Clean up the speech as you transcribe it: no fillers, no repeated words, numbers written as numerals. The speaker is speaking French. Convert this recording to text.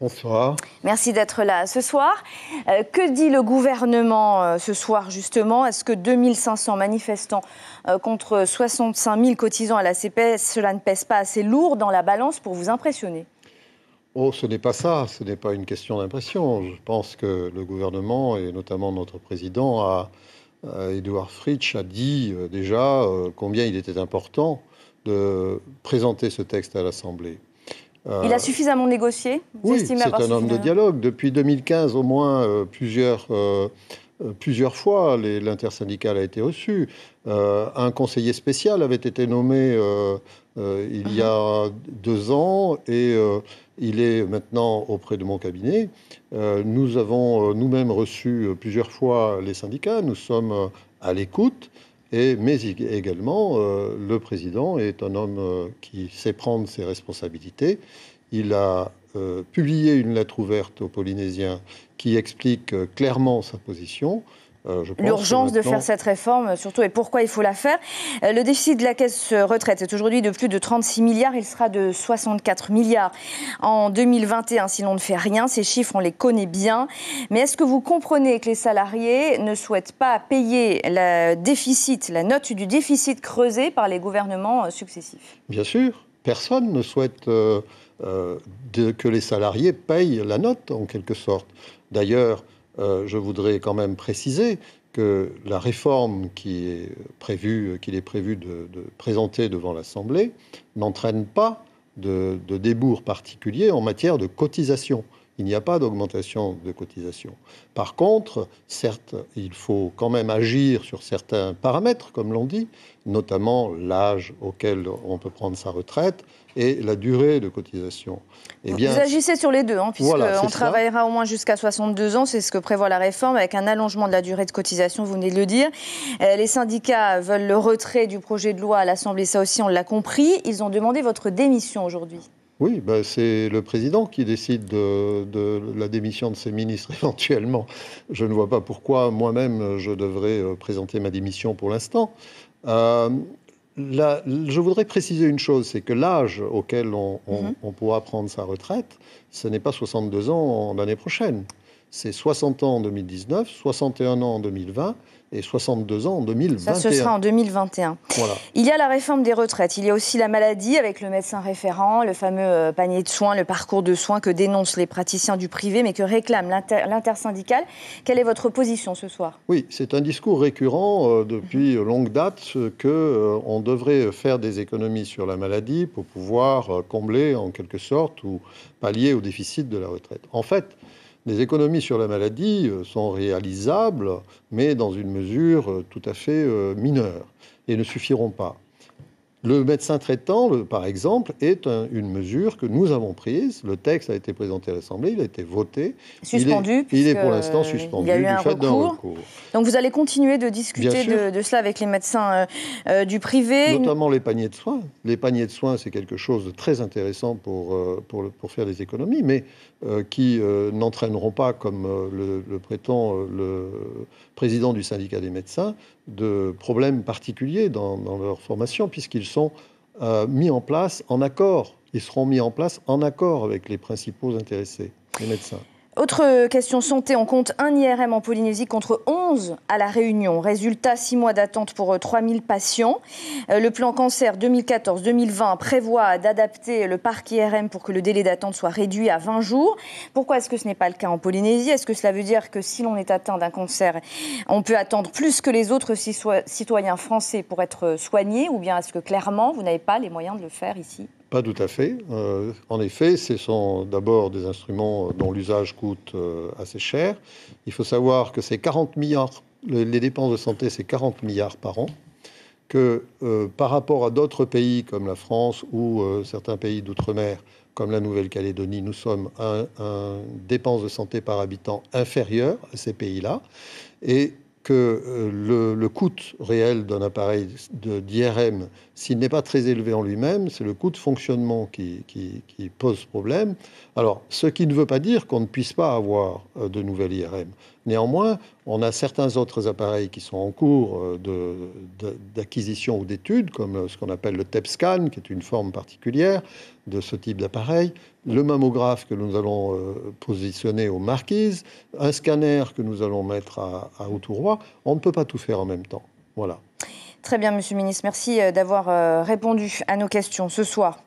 Bonsoir. Merci d'être là ce soir. Que dit le gouvernement ce soir, justement? Est-ce que 2500 manifestants contre 65 000 cotisants à la CPS, cela ne pèse pas assez lourd dans la balance pour vous impressionner? Oh, ce n'est pas ça, ce n'est pas une question d'impression. Je pense que le gouvernement, et notamment notre président, Édouard Fritsch, a dit déjà combien il était important de présenter ce texte à l'Assemblée. Il a suffisamment négocié? Oui, c'est un homme de dialogue. Depuis 2015, au moins plusieurs fois, l'intersyndicale a été reçu. Un conseiller spécial avait été nommé il y a 2 ans et il est maintenant auprès de mon cabinet. Nous avons nous-mêmes reçu plusieurs fois les syndicats. Nous sommes à l'écoute. Mais également, le président est un homme qui sait prendre ses responsabilités. Il a publié une lettre ouverte aux Polynésiens qui explique clairement sa position. L'urgence de faire cette réforme, surtout, et pourquoi il faut la faire. Le déficit de la caisse retraite est aujourd'hui de plus de 36 milliards. Il sera de 64 milliards en 2021 si l'on ne fait rien. Ces chiffres, on les connaît bien. Mais est-ce que vous comprenez que les salariés ne souhaitent pas payer la note du déficit creusé par les gouvernements successifs? Bien sûr. Personne ne souhaite que les salariés payent la note, en quelque sorte. D'ailleurs, je voudrais quand même préciser que la réforme qu'il est prévu de présenter devant l'Assemblée n'entraîne pas de débours particuliers en matière de cotisation. Il n'y a pas d'augmentation de cotisation. Par contre, certes, il faut quand même agir sur certains paramètres, comme l'on dit, notamment l'âge auquel on peut prendre sa retraite et la durée de cotisation. Eh bien, vous agissez sur les deux, puisqu'on travaillera au moins jusqu'à 62 ans, c'est ce que prévoit la réforme, avec un allongement de la durée de cotisation, vous venez de le dire. Les syndicats veulent le retrait du projet de loi à l'Assemblée, ça aussi on l'a compris. Ils ont demandé votre démission aujourd'hui. Oui, c'est le président qui décide de la démission de ses ministres éventuellement. Je ne vois pas pourquoi moi-même je devrais présenter ma démission pour l'instant. Je voudrais préciser une chose, c'est que l'âge auquel on pourra prendre sa retraite, ce n'est pas 62 ans l'année prochaine. C'est 60 ans en 2019, 61 ans en 2020 et 62 ans en 2021. Ça, ce sera en 2021. Voilà. Il y a la réforme des retraites, il y a aussi la maladie avec le médecin référent, le fameux panier de soins, le parcours de soins que dénoncent les praticiens du privé, mais que réclame l'intersyndicale. Quelle est votre position ce soir? Oui, c'est un discours récurrent depuis longue date qu'on devrait faire des économies sur la maladie pour pouvoir combler en quelque sorte ou pallier au déficit de la retraite. En fait, les économies sur la maladie sont réalisables, mais dans une mesure tout à fait mineure, et ne suffiront pas. Le médecin traitant, par exemple, est une mesure que nous avons prise. Le texte a été présenté à l'Assemblée, il a été voté. Suspendu. Il est pour l'instant suspendu du fait d'un recours. Donc vous allez continuer de discuter de cela avec les médecins du privé. Notamment les paniers de soins. Les paniers de soins, c'est quelque chose de très intéressant pour faire des économies, mais qui n'entraîneront pas, comme le prétend le président du syndicat des médecins, de problèmes particuliers dans leur formation, puisqu'ils sont mis en place en accord. Ils seront mis en place en accord avec les principaux intéressés, les médecins. Autre question santé, on compte un IRM en Polynésie contre 11 à La Réunion. Résultat, 6 mois d'attente pour 3000 patients. Le plan cancer 2014-2020 prévoit d'adapter le parc IRM pour que le délai d'attente soit réduit à 20 jours. Pourquoi est-ce que ce n'est pas le cas en Polynésie? Est-ce que cela veut dire que si l'on est atteint d'un cancer, on peut attendre plus que les autres citoyens français pour être soignés? Ou bien est-ce que clairement, vous n'avez pas les moyens de le faire ici? Pas tout à fait. En effet, ce sont d'abord des instruments dont l'usage coûte assez cher. Il faut savoir que c'est 40 milliards, les dépenses de santé, c'est 40 milliards par an, que par rapport à d'autres pays comme la France ou certains pays d'outre-mer, comme la Nouvelle-Calédonie, nous sommes à dépenses de santé par habitant inférieures à ces pays-là. Et que le coût réel d'un appareil d'IRM, s'il n'est pas très élevé en lui-même, c'est le coût de fonctionnement qui pose problème. Alors, ce qui ne veut pas dire qu'on ne puisse pas avoir de nouvelles IRM. Néanmoins, on a certains autres appareils qui sont en cours d'acquisition ou d'étude, comme ce qu'on appelle le TEP-scan, qui est une forme particulière de ce type d'appareil, le mammographe que nous allons positionner aux Marquises, un scanner que nous allons mettre à Auturois. On ne peut pas tout faire en même temps. Voilà. Très bien, Monsieur le Ministre. Merci d'avoir répondu à nos questions ce soir.